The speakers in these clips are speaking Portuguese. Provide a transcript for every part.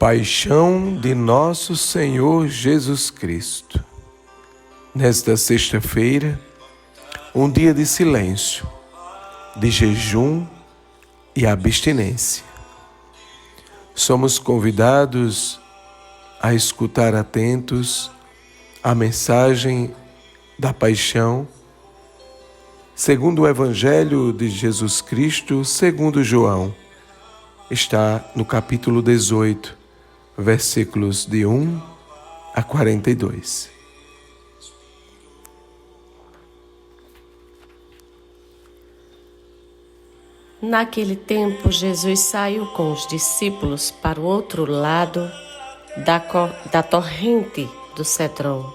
Paixão de Nosso Senhor Jesus Cristo. Nesta sexta-feira, um dia de silêncio, de jejum e abstinência. Somos convidados a escutar atentos a mensagem da paixão, segundo o Evangelho de Jesus Cristo, segundo João. Está no capítulo 18, versículos de 1 a 42. Naquele tempo, Jesus saiu com os discípulos para o outro lado da torrente do Cedron.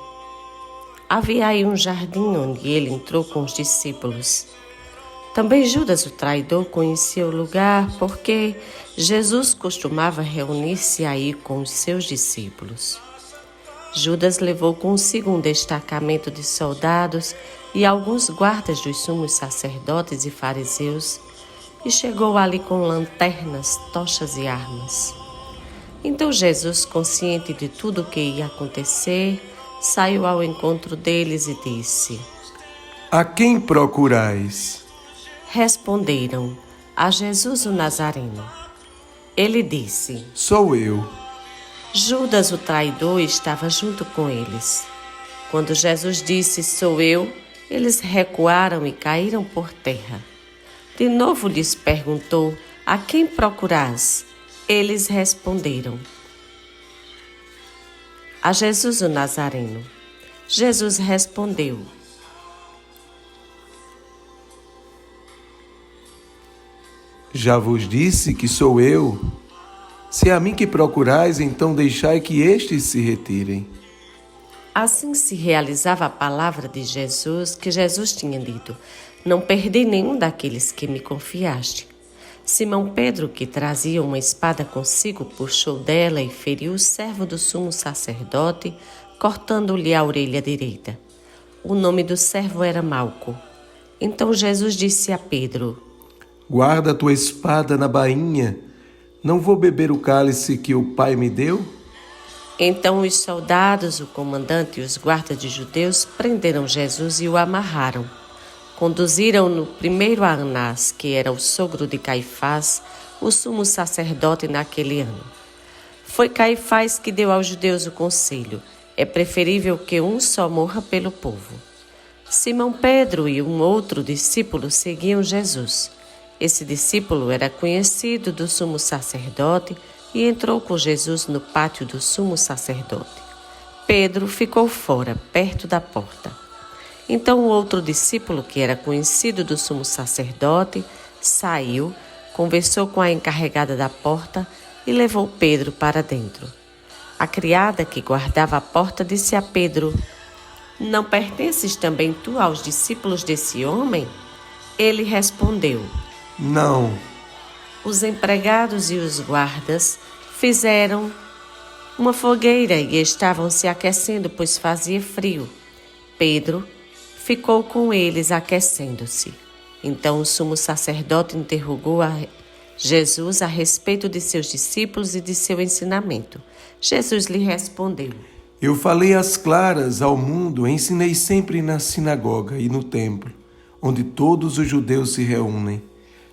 Havia aí um jardim onde ele entrou com os discípulos. Também Judas, o traidor, conhecia o lugar porque Jesus costumava reunir-se aí com os seus discípulos. Judas levou consigo um destacamento de soldados e alguns guardas dos sumos sacerdotes e fariseus e chegou ali com lanternas, tochas e armas. Então Jesus, consciente de tudo o que ia acontecer, saiu ao encontro deles e disse: A quem procurais? Responderam: a Jesus o Nazareno. Ele disse: Sou eu. Judas, o traidor, estava junto com eles. Quando Jesus disse: Sou eu, eles recuaram e caíram por terra. De novo lhes perguntou: A quem procurais? Eles responderam: A Jesus o Nazareno. Jesus respondeu: Já vos disse que sou eu. Se é a mim que procurais, então deixai que estes se retirem. Assim se realizava a palavra de Jesus que Jesus tinha dito: Não perdi nenhum daqueles que me confiaste. Simão Pedro, que trazia uma espada consigo, puxou dela e feriu o servo do sumo sacerdote, cortando-lhe a orelha direita. O nome do servo era Malco. Então Jesus disse a Pedro: Guarda a tua espada na bainha. Não vou beber o cálice que o Pai me deu? Então os soldados, o comandante e os guardas de judeus prenderam Jesus e o amarraram. Conduziram-no primeiro a Anás, que era o sogro de Caifás, o sumo sacerdote naquele ano. Foi Caifás que deu aos judeus o conselho: é preferível que um só morra pelo povo. Simão Pedro e um outro discípulo seguiam Jesus. Esse discípulo era conhecido do sumo sacerdote e entrou com Jesus no pátio do sumo sacerdote. Pedro ficou fora, perto da porta. Então o outro discípulo, que era conhecido do sumo sacerdote, saiu, conversou com a encarregada da porta e levou Pedro para dentro. A criada que guardava a porta disse a Pedro: Não pertences também tu aos discípulos desse homem? Ele respondeu: Não. Os empregados e os guardas fizeram uma fogueira e estavam se aquecendo, pois fazia frio. Pedro ficou com eles aquecendo-se. Então o sumo sacerdote interrogou a Jesus a respeito de seus discípulos e de seu ensinamento. Jesus lhe respondeu: Eu falei às claras ao mundo, ensinei sempre na sinagoga e no templo, onde todos os judeus se reúnem.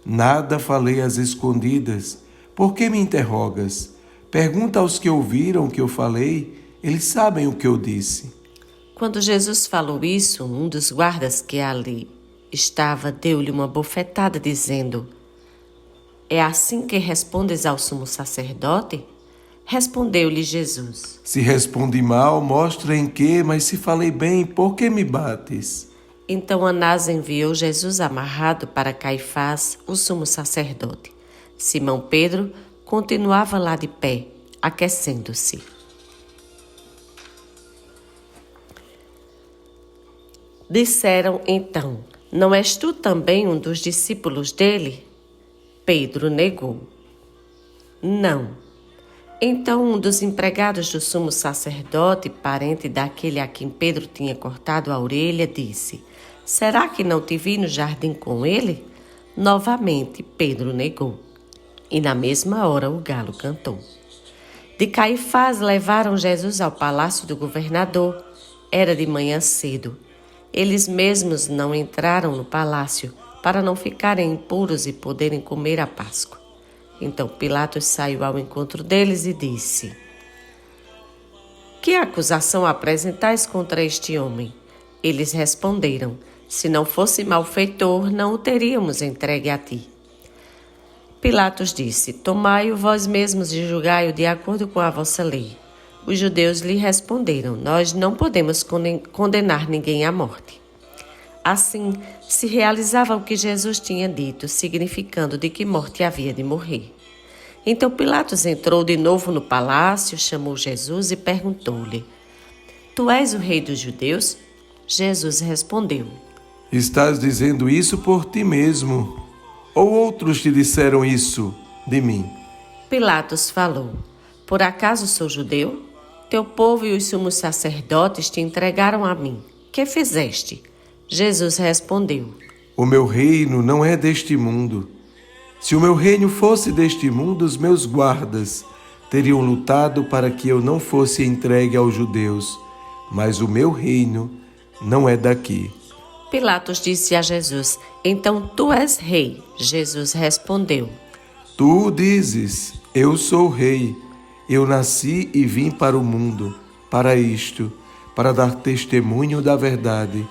Nada falei às escondidas. Por que me interrogas? Pergunta aos que ouviram o que eu falei, eles sabem o que eu disse. Quando Jesus falou isso, um dos guardas que ali estava deu-lhe uma bofetada, dizendo: É assim que respondes ao sumo sacerdote? Respondeu-lhe Jesus: Se respondi mal, mostra em que, mas se falei bem, por que me bates? Então Anás enviou Jesus amarrado para Caifás, o sumo sacerdote. Simão Pedro continuava lá de pé, aquecendo-se. Disseram então: Não és tu também um dos discípulos dele? Pedro negou: Não. Então um dos empregados do sumo sacerdote, parente daquele a quem Pedro tinha cortado a orelha, disse: Será que não te vi no jardim com ele? Novamente Pedro negou. E na mesma hora o galo cantou. De Caifás levaram Jesus ao palácio do governador. Era de manhã cedo. Eles mesmos não entraram no palácio para não ficarem impuros e poderem comer a Páscoa. Então Pilatos saiu ao encontro deles e disse: Que acusação apresentais contra este homem? Eles responderam: Se não fosse malfeitor, não o teríamos entregue a ti. Pilatos disse: Tomai-o vós mesmos e julgai-o de acordo com a vossa lei. Os judeus lhe responderam: Nós não podemos condenar ninguém à morte. Assim, se realizava o que Jesus tinha dito, significando de que morte havia de morrer. Então Pilatos entrou de novo no palácio, chamou Jesus e perguntou-lhe: Tu és o rei dos judeus? Jesus respondeu: Estás dizendo isso por ti mesmo, ou outros te disseram isso de mim? Pilatos falou: Por acaso sou judeu? Teu povo e os sumos sacerdotes te entregaram a mim. Que fizeste? Jesus respondeu: O meu reino não é deste mundo. Se o meu reino fosse deste mundo, os meus guardas teriam lutado para que eu não fosse entregue aos judeus. Mas o meu reino não é daqui. Pilatos disse a Jesus: Então tu és rei? Jesus respondeu: Tu dizes, eu sou rei. Eu nasci e vim para o mundo, para isto, para dar testemunho da verdade.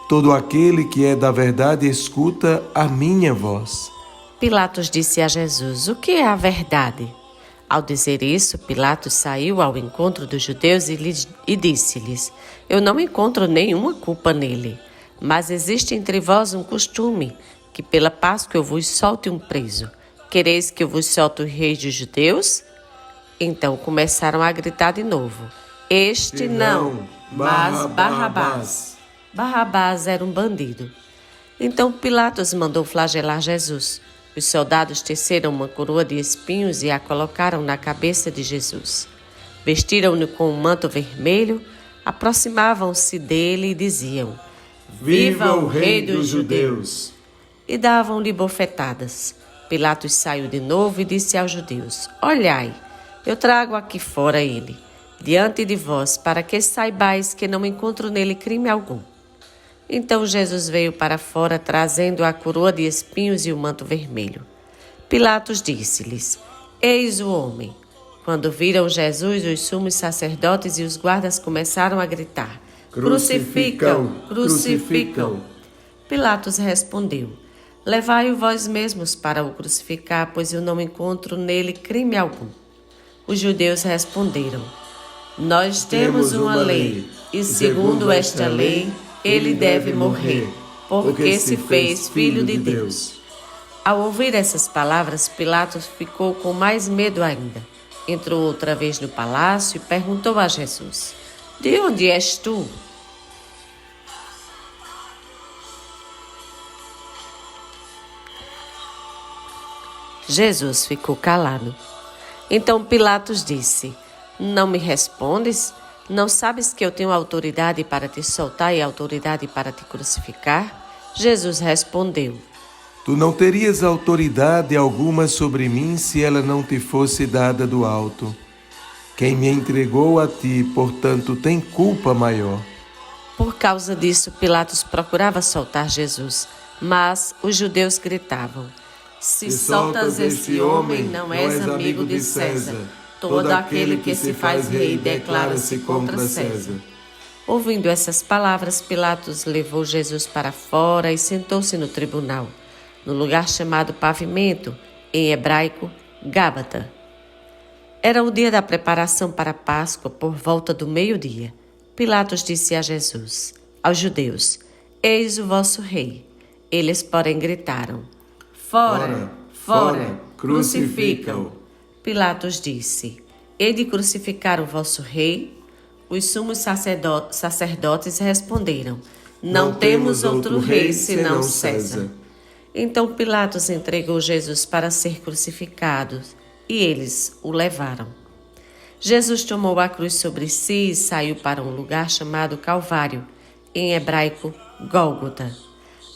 Todo aquele que é da verdade escuta a minha voz. Pilatos disse a Jesus: O que é a verdade? Ao dizer isso, Pilatos saiu ao encontro dos judeus e disse-lhes: Eu não encontro nenhuma culpa nele, mas existe entre vós um costume, que pela Páscoa eu vos solte um preso. Quereis que eu vos solte o rei dos judeus? Então começaram a gritar de novo: Este não, mas Barrabás. Barrabás era um bandido. Então Pilatos mandou flagelar Jesus. Os soldados teceram uma coroa de espinhos e a colocaram na cabeça de Jesus. Vestiram-no com um manto vermelho, aproximavam-se dele e diziam: Viva o rei dos judeus! E davam-lhe bofetadas. Pilatos saiu de novo e disse aos judeus: Olhai, eu trago aqui fora ele, diante de vós, para que saibais que não encontro nele crime algum. Então Jesus veio para fora, trazendo a coroa de espinhos e o manto vermelho. Pilatos disse-lhes: Eis o homem. Quando viram Jesus, os sumos sacerdotes e os guardas começaram a gritar: Crucificam! Crucificam! Pilatos respondeu: Levai-o vós mesmos para o crucificar, pois eu não encontro nele crime algum. Os judeus responderam: Nós temos uma lei, e segundo esta lei, ele deve morrer, porque se fez filho de Deus. Ao ouvir essas palavras, Pilatos ficou com mais medo ainda. Entrou outra vez no palácio e perguntou a Jesus: De onde és tu? Jesus ficou calado. Então Pilatos disse: Não me respondes? Não sabes que eu tenho autoridade para te soltar e autoridade para te crucificar? Jesus respondeu: Tu não terias autoridade alguma sobre mim se ela não te fosse dada do alto. Quem me entregou a ti, portanto, tem culpa maior. Por causa disso, Pilatos procurava soltar Jesus, mas os judeus gritavam: Se soltas este homem, não és amigo de César. Todo aquele que se faz rei declara-se contra César. Ouvindo essas palavras, Pilatos levou Jesus para fora e sentou-se no tribunal, no lugar chamado Pavimento, em hebraico, Gábata. Era o dia da preparação para a Páscoa, por volta do meio-dia. Pilatos disse a Jesus, aos judeus: Eis o vosso rei. Eles, porém, gritaram: Fora, fora, crucifica-o. Pilatos disse: Hei de crucificar o vosso rei? Os sumos sacerdotes responderam: Não temos outro rei senão César. Então Pilatos entregou Jesus para ser crucificado, e eles o levaram. Jesus tomou a cruz sobre si e saiu para um lugar chamado Calvário, em hebraico, Gólgota.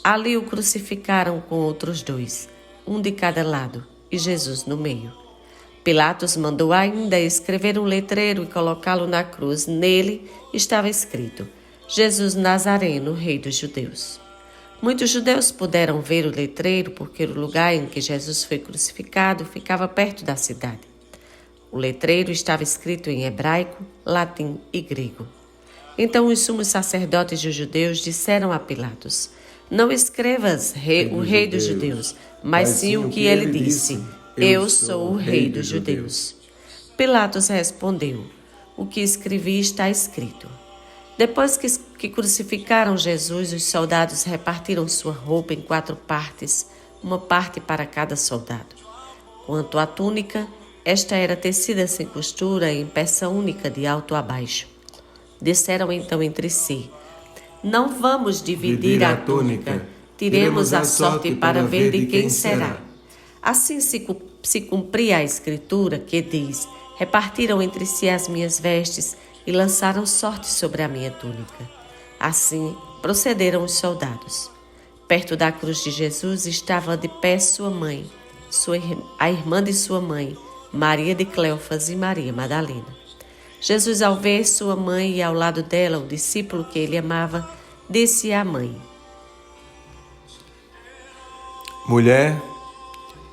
Ali o crucificaram com outros dois, um de cada lado, e Jesus no meio. Pilatos mandou ainda escrever um letreiro e colocá-lo na cruz. Nele estava escrito: Jesus Nazareno, Rei dos Judeus. Muitos judeus puderam ver o letreiro porque o lugar em que Jesus foi crucificado ficava perto da cidade. O letreiro estava escrito em hebraico, latim e grego. Então os sumos sacerdotes dos judeus disseram a Pilatos: Não escrevas o Rei dos Judeus, mas sim o que ele disse: Eu sou o Rei dos Judeus. Pilatos respondeu: O que escrevi está escrito. Depois que crucificaram Jesus, os soldados repartiram sua roupa em 4 partes, uma parte para cada soldado. Quanto à túnica, esta era tecida sem costura em peça única de alto a baixo. Disseram então entre si: Não vamos dividir a túnica, tiremos a sorte para ver de quem será. Assim se cumpria a escritura que diz: Repartiram entre si as minhas vestes e lançaram sorte sobre a minha túnica. Assim procederam os soldados. Perto da cruz de Jesus estava de pé sua mãe, a irmã de sua mãe, Maria de Cleofas e Maria Madalena. Jesus, ao ver sua mãe e ao lado dela o discípulo que ele amava, disse à mãe: Mulher,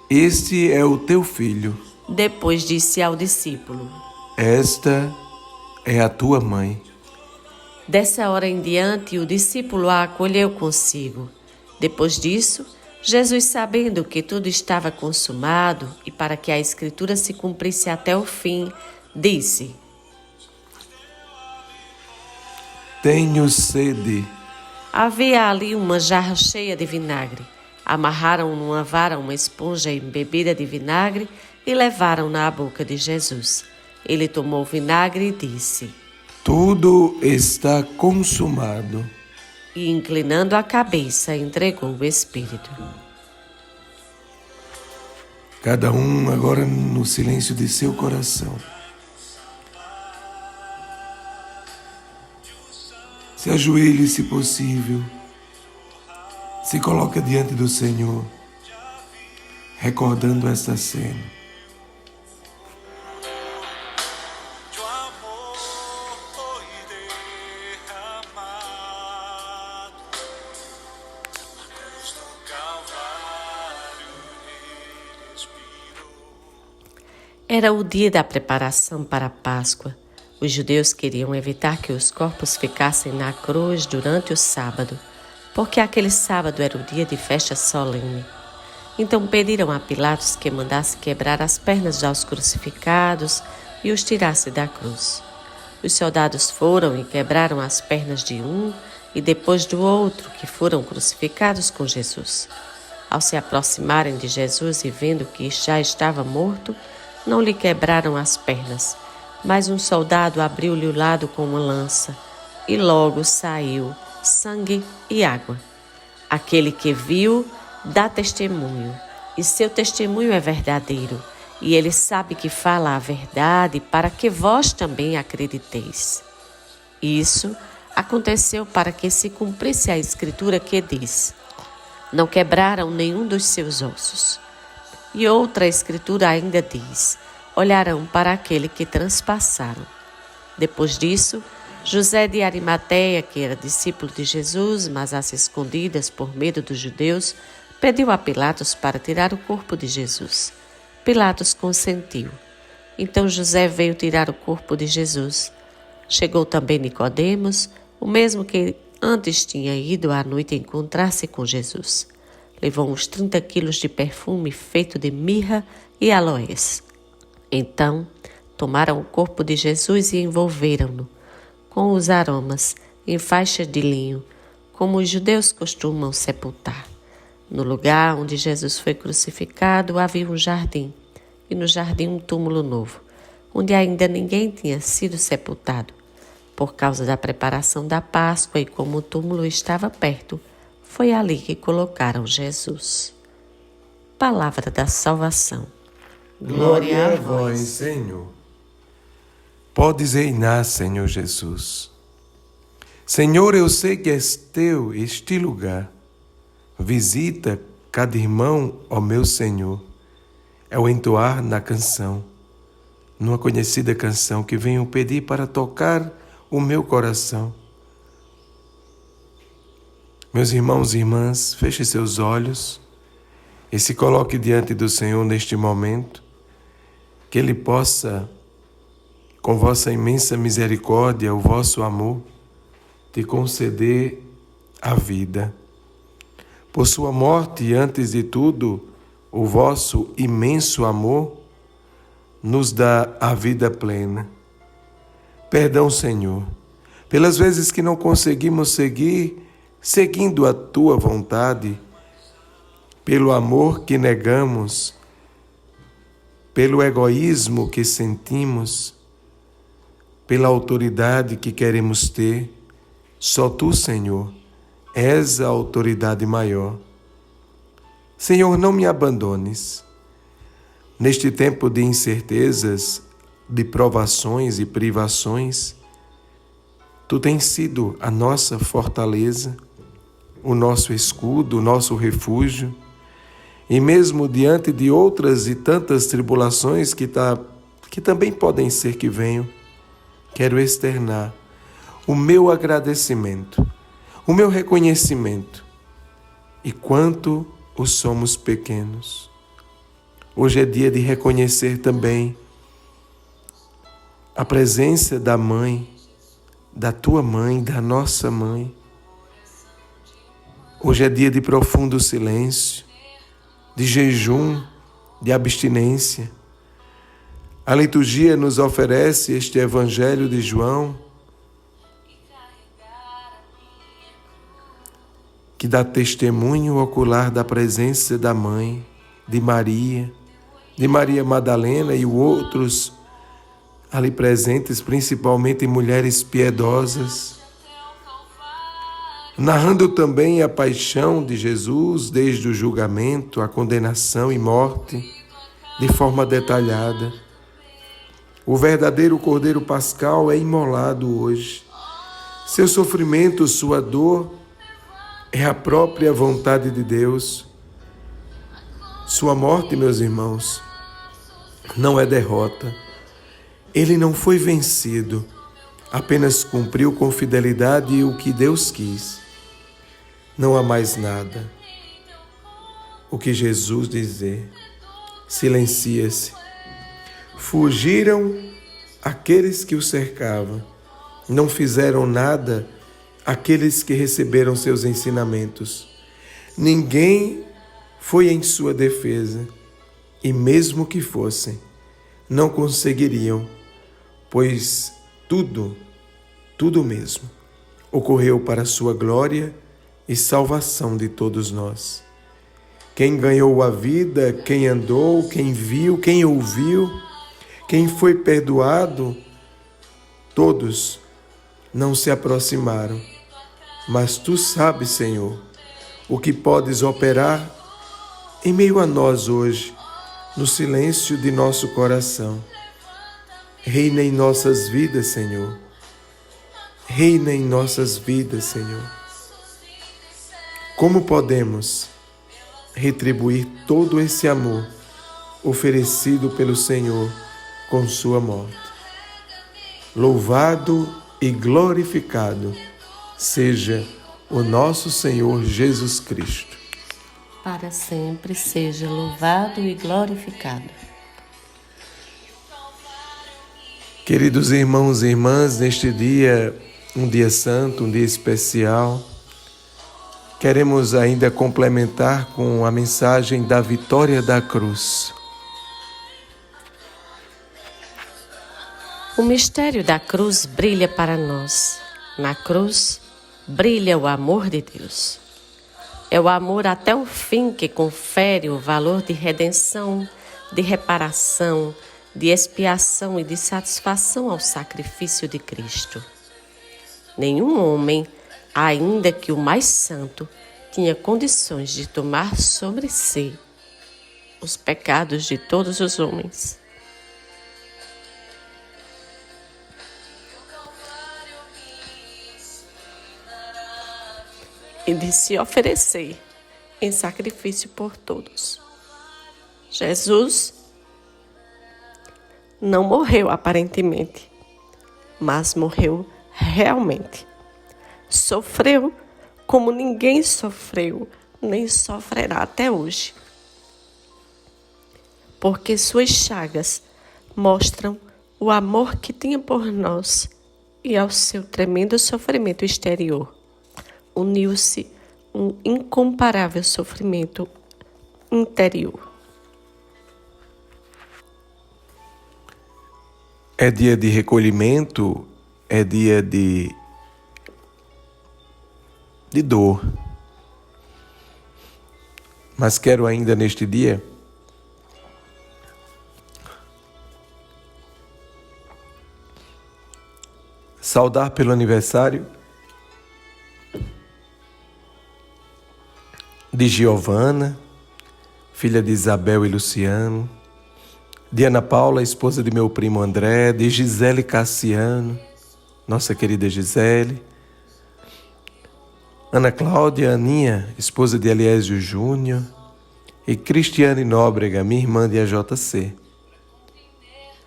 este é o teu filho. Depois disse ao discípulo: Esta é a tua mãe. Dessa hora em diante, o discípulo a acolheu consigo. Depois disso, Jesus, sabendo que tudo estava consumado e para que a Escritura se cumprisse até o fim, disse: Tenho sede. Havia ali uma jarra cheia de vinagre. Amarraram numa vara uma esponja embebida de vinagre e levaram-na à boca de Jesus. Ele tomou o vinagre e disse: Tudo está consumado. E, inclinando a cabeça, entregou o Espírito. Cada um agora no silêncio de seu coração. Se ajoelhe, se possível. Se coloca diante do Senhor, recordando esta cena. Era o dia da preparação para a Páscoa. Os judeus queriam evitar que os corpos ficassem na cruz durante o sábado, porque aquele sábado era o dia de festa solene. Então pediram a Pilatos que mandasse quebrar as pernas aos crucificados e os tirasse da cruz. Os soldados foram e quebraram as pernas de um e depois do outro que foram crucificados com Jesus. Ao se aproximarem de Jesus e vendo que já estava morto, não lhe quebraram as pernas, mas um soldado abriu-lhe o lado com uma lança, e logo saiu sangue e água. Aquele que viu dá testemunho, e seu testemunho é verdadeiro, e ele sabe que fala a verdade para que vós também acrediteis. Isso aconteceu para que se cumprisse a escritura que diz: Não quebraram nenhum dos seus ossos. E outra escritura ainda diz: Olharão para aquele que transpassaram. Depois disso, José de Arimateia, que era discípulo de Jesus, mas às escondidas por medo dos judeus, pediu a Pilatos para tirar o corpo de Jesus. Pilatos consentiu. Então José veio tirar o corpo de Jesus. Chegou também Nicodemos, o mesmo que antes tinha ido à noite encontrar-se com Jesus. Levou uns 30 quilos de perfume feito de mirra e aloés. Então, tomaram o corpo de Jesus e envolveram-no com os aromas em faixas de linho, como os judeus costumam sepultar. No lugar onde Jesus foi crucificado havia um jardim, e no jardim um túmulo novo, onde ainda ninguém tinha sido sepultado. Por causa da preparação da Páscoa e como o túmulo estava perto, foi ali que colocaram Jesus. Palavra da salvação. Glória a vós, Senhor. Podes reinar, Senhor Jesus. Senhor, eu sei que és teu este lugar. Visita cada irmão, ó meu Senhor. É o entoar na canção. numa conhecida canção que venho pedir para tocar o meu coração. Meus irmãos e irmãs, feche seus olhos e se coloque diante do Senhor neste momento, que Ele possa, com vossa imensa misericórdia, o vosso amor, te conceder a vida. Por sua morte e, antes de tudo, o vosso imenso amor nos dá a vida plena. Perdão, Senhor, pelas vezes que não conseguimos seguindo a Tua vontade, pelo amor que negamos, pelo egoísmo que sentimos, pela autoridade que queremos ter. Só Tu, Senhor, és a autoridade maior. Senhor, não me abandones. Neste tempo de incertezas, de provações e privações, Tu tens sido a nossa fortaleza, o nosso escudo, o nosso refúgio, e mesmo diante de outras e tantas tribulações que também podem ser que venham, quero externar o meu agradecimento, o meu reconhecimento e quanto os somos pequenos. Hoje é dia de reconhecer também a presença da mãe, da tua mãe, da nossa mãe. Hoje é dia de profundo silêncio, de jejum, de abstinência. A liturgia nos oferece este Evangelho de João, que dá testemunho ocular da presença da mãe, de Maria Madalena e outros ali presentes, principalmente mulheres piedosas, narrando também a paixão de Jesus, desde o julgamento, a condenação e morte, de forma detalhada. O verdadeiro Cordeiro Pascal é imolado hoje. Seu sofrimento, sua dor, é a própria vontade de Deus. Sua morte, meus irmãos, não é derrota. Ele não foi vencido, apenas cumpriu com fidelidade o que Deus quis. Não há mais nada. O que Jesus dizer, silencia-se. Fugiram aqueles que o cercavam, não fizeram nada aqueles que receberam seus ensinamentos. Ninguém foi em sua defesa, e mesmo que fossem, não conseguiriam, pois tudo mesmo, ocorreu para a sua glória e salvação de todos nós. Quem ganhou a vida, quem andou, quem viu, quem ouviu, quem foi perdoado, todos não se aproximaram. Mas Tu sabes, Senhor, o que podes operar em meio a nós hoje, no silêncio de nosso coração. Reina em nossas vidas, Senhor. Reina em nossas vidas, Senhor. Como podemos retribuir todo esse amor oferecido pelo Senhor com sua morte? Louvado e glorificado seja o nosso Senhor Jesus Cristo. Para sempre seja louvado e glorificado. Queridos irmãos e irmãs, neste dia, um dia santo, um dia especial, queremos ainda complementar com a mensagem da vitória da cruz. O mistério da cruz brilha para nós. Na cruz brilha o amor de Deus. É o amor até o fim que confere o valor de redenção, de reparação, de expiação e de satisfação ao sacrifício de Cristo. Nenhum homem, ainda que o mais santo, tinha condições de tomar sobre si os pecados de todos os homens. E de se oferecer em sacrifício por todos. Jesus não morreu aparentemente, mas morreu realmente. Sofreu como ninguém sofreu, nem sofrerá até hoje. Porque suas chagas mostram o amor que tinha por nós e ao seu tremendo sofrimento exterior uniu-se um incomparável sofrimento interior. É dia de recolhimento, é dia de dor. Mas quero ainda neste dia saudar pelo aniversário de Giovana, filha de Isabel e Luciano, de Ana Paula, esposa de meu primo André, de Gisele Cassiano, nossa querida Gisele, Ana Cláudia Aninha, esposa de Eliésio Júnior, e Cristiane Nóbrega, minha irmã de AJC.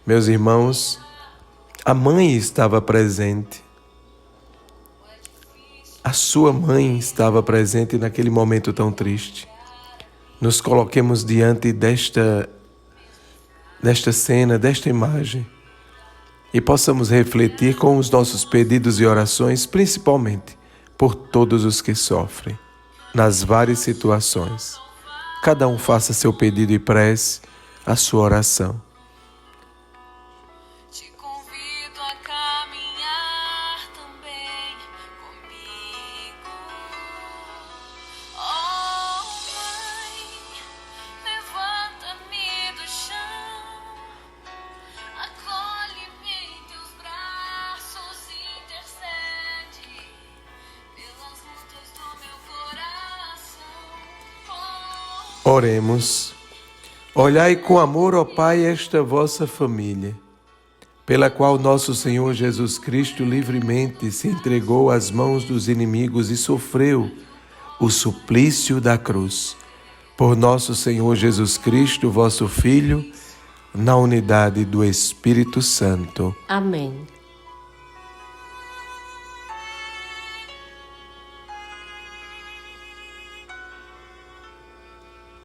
Meus irmãos, a mãe estava presente. A sua mãe estava presente naquele momento tão triste. Nos coloquemos diante desta cena, desta imagem, e possamos refletir com os nossos pedidos e orações, principalmente por todos os que sofrem, nas várias situações. Cada um faça seu pedido e prece a sua oração. Te convido a caminhar também comigo. Oh, Mãe, levanta-me do chão, acolhe-me em teus braços, intercede pelas lutas do meu coração. Oh, Oremos. Olhai com amor, ó Pai, esta vossa família, pela qual nosso Senhor Jesus Cristo livremente se entregou às mãos dos inimigos e sofreu o suplício da cruz. Por nosso Senhor Jesus Cristo, vosso Filho, na unidade do Espírito Santo. Amém.